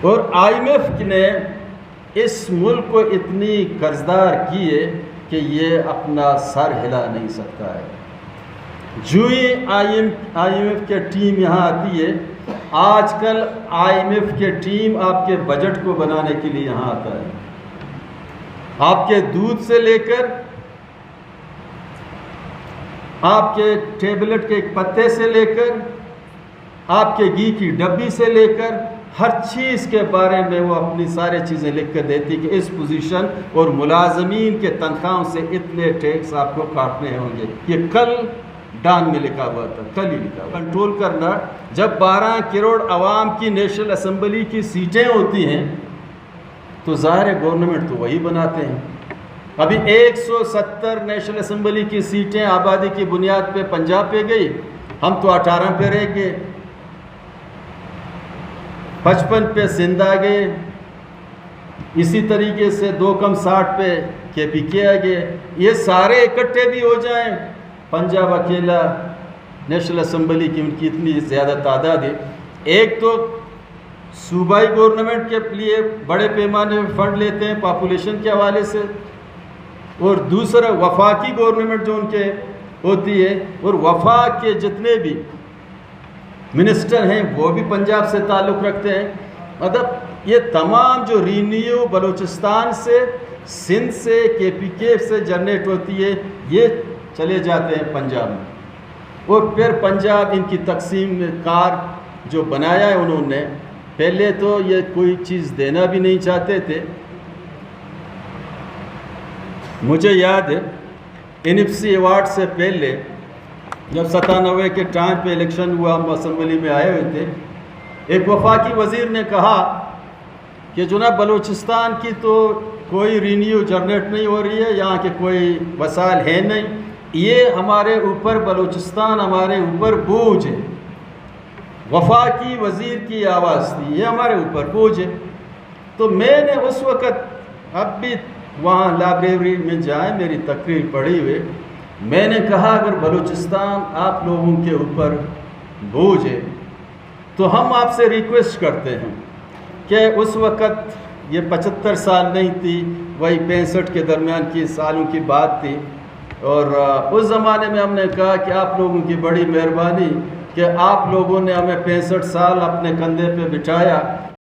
اور IMF نے اس ملک کو اتنی قرضدار کیے کہ یہ اپنا سر ہلا نہیں سکتا ہے. جو ہی IMF کے ٹیم یہاں آتی ہے، آج کل IMF کے ٹیم آپ کے بجٹ کو بنانے کے لیے یہاں آتا ہے. آپ کے دودھ سے لے کر آپ کے ٹیبلٹ کے ایک پتے سے لے کر آپ کے گھی کی ڈبی سے لے کر ہر چیز کے بارے میں وہ اپنی سارے چیزیں لکھ کر دیتی کہ اس پوزیشن اور ملازمین کے تنخواہوں سے اتنے ٹیکس آپ کو کاٹنے ہوں گے. یہ کل ڈان میں لکھا ہوا تھا، کل ہی لکھا ہوا. کنٹرول کرنا، جب 12 کروڑ عوام کی نیشنل اسمبلی کی سیٹیں ہوتی ہیں تو ظاہر گورنمنٹ تو وہی بناتے ہیں. ابھی 170 نیشنل اسمبلی کی سیٹیں آبادی کی بنیاد پہ پنجاب پہ گئی، ہم تو 18 پہ رہ گئے. 55 پہ سندھ آ گئے، اسی طریقے سے 260 پہ KPK آ گئے. یہ سارے اکٹھے بھی ہو جائیں، پنجاب اکیلا نیشنل اسمبلی کی ان کی اتنی زیادہ تعداد ہے. ایک تو صوبائی گورنمنٹ کے لیے بڑے پیمانے میں فنڈ لیتے ہیں پاپولیشن کے حوالے سے، اور دوسرا وفاقی گورنمنٹ جو ان کے ہوتی ہے، اور وفاق کے جتنے بھی منسٹر ہیں وہ بھی پنجاب سے تعلق رکھتے ہیں. مطلب یہ تمام جو رینیو بلوچستان سے، سندھ سے، KPK سے جنریٹ ہوتی ہے، یہ چلے جاتے ہیں پنجاب میں. اور پھر پنجاب ان کی تقسیم کار جو بنایا ہے انہوں نے، پہلے تو یہ کوئی چیز دینا بھی نہیں چاہتے تھے. مجھے یاد ہے NFC ایوارڈ سے پہلے جب 97 کے ٹائم پہ الیکشن ہوا، ہم اسمبلی میں آئے ہوئے تھے، ایک وفاقی وزیر نے کہا کہ جناب بلوچستان کی تو کوئی رینیو جنریٹ نہیں ہو رہی ہے، یہاں کے کوئی وسائل ہیں نہیں، یہ ہمارے اوپر بلوچستان ہمارے اوپر بوجھ ہے. وفاقی وزیر کی آواز تھی، یہ ہمارے اوپر بوجھ ہے. تو میں نے اس وقت، اب بھی وہاں لائبریری میں جائیں، میری تقریر پڑھی ہوئے، میں نے کہا اگر بلوچستان آپ لوگوں کے اوپر بوجھ ہے تو ہم آپ سے ریکویسٹ کرتے ہیں کہ اس وقت یہ 75 سال نہیں تھی، وہی 65 کے درمیان کی سالوں کی بات تھی، اور اس زمانے میں ہم نے کہا کہ آپ لوگوں کی بڑی مہربانی کہ آپ لوگوں نے ہمیں 65 سال اپنے کندھے پہ بٹھایا